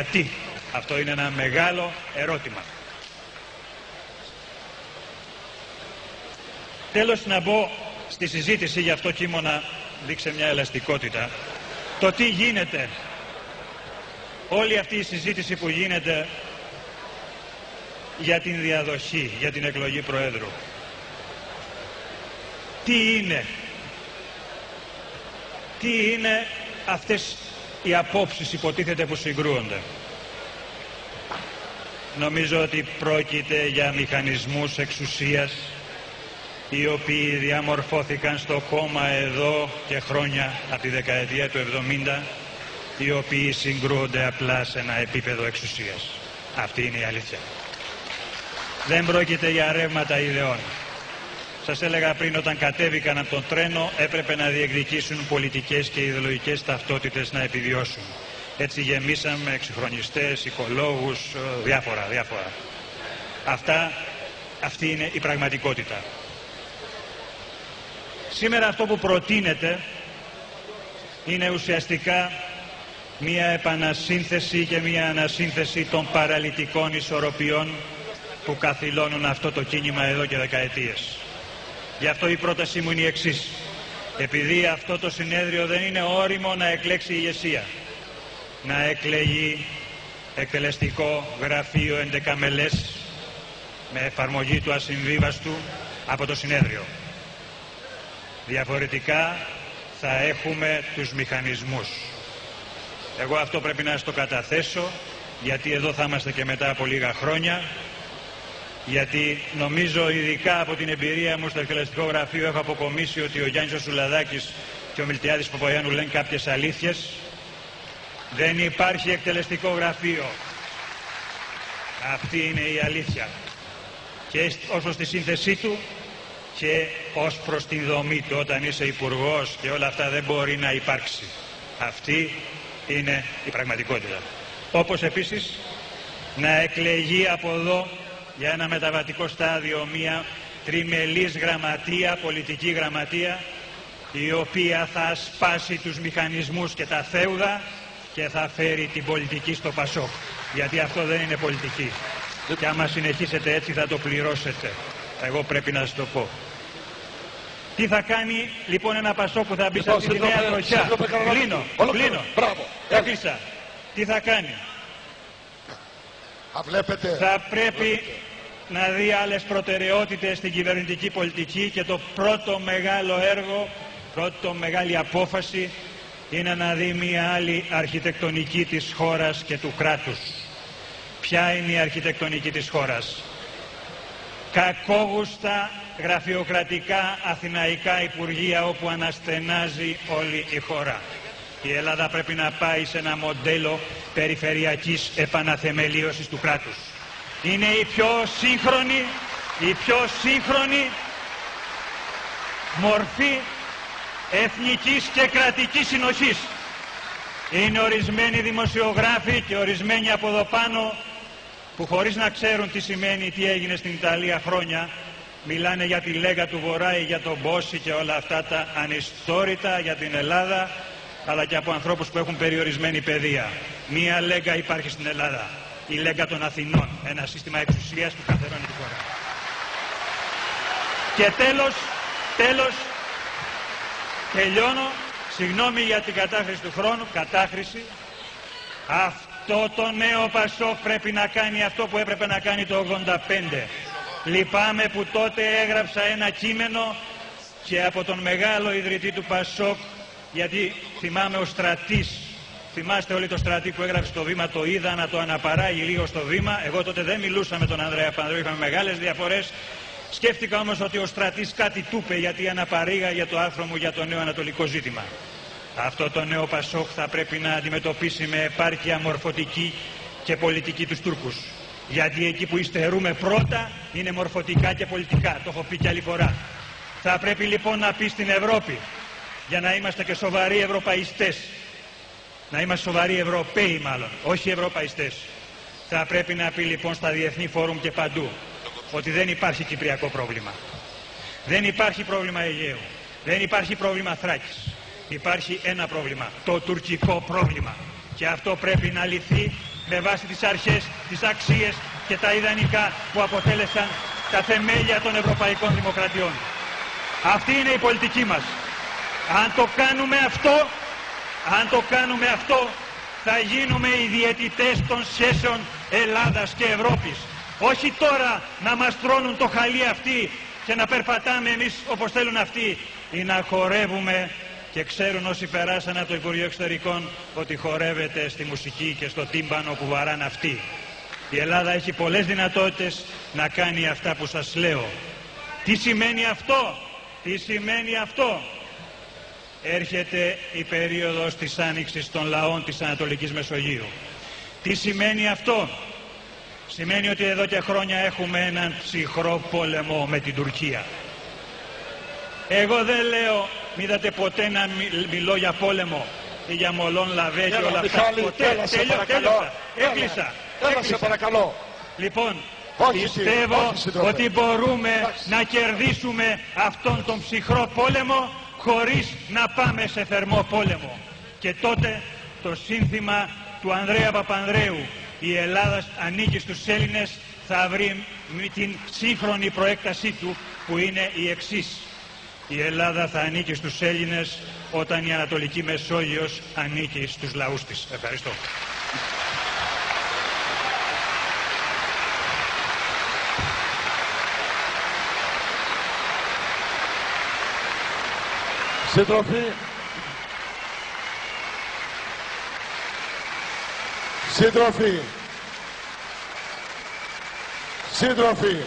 Γιατί? Αυτό είναι ένα μεγάλο ερώτημα. Τέλος, να μπω στη συζήτηση, γι' αυτό κείμενα δείξε μια ελαστικότητα. Το τι γίνεται, όλη αυτή η συζήτηση που γίνεται για την διαδοχή, για την εκλογή Προέδρου. Τι είναι αυτές οι απόψεις υποτίθεται που συγκρούονται. Νομίζω ότι πρόκειται για μηχανισμούς εξουσίας οι οποίοι διαμορφώθηκαν στο κόμμα εδώ και χρόνια από τη δεκαετία του 70, οι οποίοι συγκρούονται απλά σε ένα επίπεδο εξουσίας. Αυτή είναι η αλήθεια. Δεν πρόκειται για ρεύματα ιδεών. Σας έλεγα πριν, όταν κατέβηκαν από τον τρένο έπρεπε να διεκδικήσουν πολιτικές και ιδεολογικές ταυτότητες να επιβιώσουν. Έτσι γεμίσαμε εξυγχρονιστές, οικολόγους, διάφορα. Αυτή είναι η πραγματικότητα. Σήμερα αυτό που προτείνεται είναι ουσιαστικά μία επανασύνθεση και μία ανασύνθεση των παραλυτικών ισορροπιών που καθυλώνουν αυτό το κίνημα εδώ και δεκαετίες. Γι' αυτό η πρότασή μου είναι η εξής. Επειδή αυτό το συνέδριο δεν είναι όριμο να εκλέξει ηγεσία, να εκλεγεί εκτελεστικό γραφείο εντεκαμελές με εφαρμογή του ασυμβίβαστου από το συνέδριο. Διαφορετικά θα έχουμε τους μηχανισμούς. Εγώ αυτό πρέπει να σας το καταθέσω, γιατί εδώ θα είμαστε και μετά από λίγα χρόνια, γιατί νομίζω, ειδικά από την εμπειρία μου στο εκτελεστικό γραφείο, έχω αποκομίσει ότι ο Γιάννης ο Σουλαδάκης και ο Μιλτιάδης Παπαγιάννου λένε κάποιες αλήθειες. Δεν υπάρχει εκτελεστικό γραφείο. Αυτή είναι η αλήθεια. Και ως προς τη σύνθεσή του και ως προς τη δομή του, όταν είσαι υπουργός και όλα αυτά, δεν μπορεί να υπάρξει. Αυτή είναι η πραγματικότητα. Όπως επίσης να εκλεγεί από εδώ για ένα μεταβατικό στάδιο μια τριμελής γραμματεία, πολιτική γραμματεία, η οποία θα σπάσει τους μηχανισμούς και τα θέουδα και θα φέρει την πολιτική στο Πασόκ. Γιατί αυτό δεν είναι πολιτική. Και άμα συνεχίσετε έτσι θα το πληρώσετε. Εγώ πρέπει να σας το πω. Τι θα κάνει λοιπόν ένα Πασόκ που θα μπει σε αυτή τη νέα τροχιά? Κλείνω. Έκλεισα. Τι θα κάνει? Θα πρέπει να δει άλλες προτεραιότητες στην κυβερνητική πολιτική και το πρώτο μεγάλο έργο, πρώτο μεγάλη απόφαση είναι να δει μια άλλη αρχιτεκτονική της χώρας και του κράτους. Ποια είναι η αρχιτεκτονική της χώρας? Κακόγουστα γραφειοκρατικά αθηναϊκά υπουργεία όπου αναστενάζει όλη η χώρα. Η Ελλάδα πρέπει να πάει σε ένα μοντέλο περιφερειακής επαναθεμελίωσης του κράτους. Είναι η πιο σύγχρονη μορφή εθνικής και κρατικής συνοχής. Είναι ορισμένοι δημοσιογράφοι και ορισμένοι από εδώ πάνω που, χωρίς να ξέρουν τι σημαίνει, τι έγινε στην Ιταλία χρόνια, μιλάνε για τη Λέγκα του Βορρά ή για τον Μπόση και όλα αυτά τα ανιστόρητα για την Ελλάδα, αλλά και από ανθρώπους που έχουν περιορισμένη παιδεία. Μία Λέγκα υπάρχει στην Ελλάδα, η Λέγκα των Αθηνών, ένα σύστημα εξουσίας που καθαρώνει τη χώρα. Και τέλος, τελειώνω, συγγνώμη για την κατάχρηση του χρόνου, αυτό το νέο Πασόκ πρέπει να κάνει αυτό που έπρεπε να κάνει το 85. Λυπάμαι που τότε έγραψα ένα κείμενο και από τον μεγάλο ιδρυτή του Πασόκ, γιατί θυμάμαι ο Στρατής, θυμάστε όλοι το Στρατή που έγραψε το Βήμα, το είδα να το αναπαράγει λίγο στο Βήμα. Εγώ τότε δεν μιλούσα με τον Ανδρέα Πανδρέου, είχαμε μεγάλες διαφορές. Σκέφτηκα όμως ότι ο Στρατής κάτι του είπε, γιατί αναπαρήγαγε το άρθρο μου για το νέο ανατολικό ζήτημα. Αυτό το νέο Πασόκ θα πρέπει να αντιμετωπίσει με επάρκεια μορφωτική και πολιτική τους Τούρκους. Γιατί εκεί που υστερούμε πρώτα είναι μορφωτικά και πολιτικά, το έχω πει και άλλη φορά. Θα πρέπει λοιπόν να πει στην Ευρώπη, για να είμαστε και σοβαροί ευρωπαϊστές, να είμαστε σοβαροί Ευρωπαίοι μάλλον, όχι ευρωπαϊστές. Θα πρέπει να πει λοιπόν στα διεθνή φόρουμ και παντού ότι δεν υπάρχει κυπριακό πρόβλημα. Δεν υπάρχει πρόβλημα Αιγαίου. Δεν υπάρχει πρόβλημα Θράκης. Υπάρχει ένα πρόβλημα, το τουρκικό πρόβλημα. Και αυτό πρέπει να λυθεί με βάση τις αρχές, τις αξίες και τα ιδανικά που αποτέλεσαν τα θεμέλια των ευρωπαϊκών δημοκρατιών. Αυτή είναι η πολιτική μας. Αν το κάνουμε αυτό, θα γίνουμε οι διαιτητές των σχέσεων Ελλάδας και Ευρώπης. Όχι τώρα να μας τρώνουν το χαλί αυτοί και να περπατάμε εμείς όπως θέλουν αυτοί, ή να χορεύουμε, και ξέρουν όσοι περάσαν από το Υπουργείο Εξωτερικών ότι χορεύεται στη μουσική και στο τύμπανο που βαράνε αυτοί. Η Ελλάδα έχει πολλές δυνατότητες να κάνει αυτά που σας λέω. Τι σημαίνει αυτό? Τι σημαίνει αυτό? Έρχεται η περίοδος της άνοιξης των λαών της Ανατολικής Μεσογείου. Τι σημαίνει αυτό? Σημαίνει ότι εδώ και χρόνια έχουμε έναν ψυχρό πόλεμο με την Τουρκία. Εγώ δεν λέω, μη είδατε ποτέ να μιλώ για πόλεμο ή για μολόν λαβέ και όλα αυτά. Ποτέ. Τέλειωσα. Έκλεισα. Σε παρακαλώ. Λοιπόν, πιστεύω ότι μπορούμε να κερδίσουμε αυτόν τον ψυχρό πόλεμο χωρίς να πάμε σε θερμό πόλεμο. Και τότε το σύνθημα του Ανδρέα Παπανδρέου, η Ελλάδα ανήκει στους Έλληνες, θα βρει την σύγχρονη προέκτασή του, που είναι η εξής: η Ελλάδα θα ανήκει στους Έλληνες όταν η Ανατολική Μεσόγειος ανήκει στους λαούς της. Ευχαριστώ. Σύντροφοι,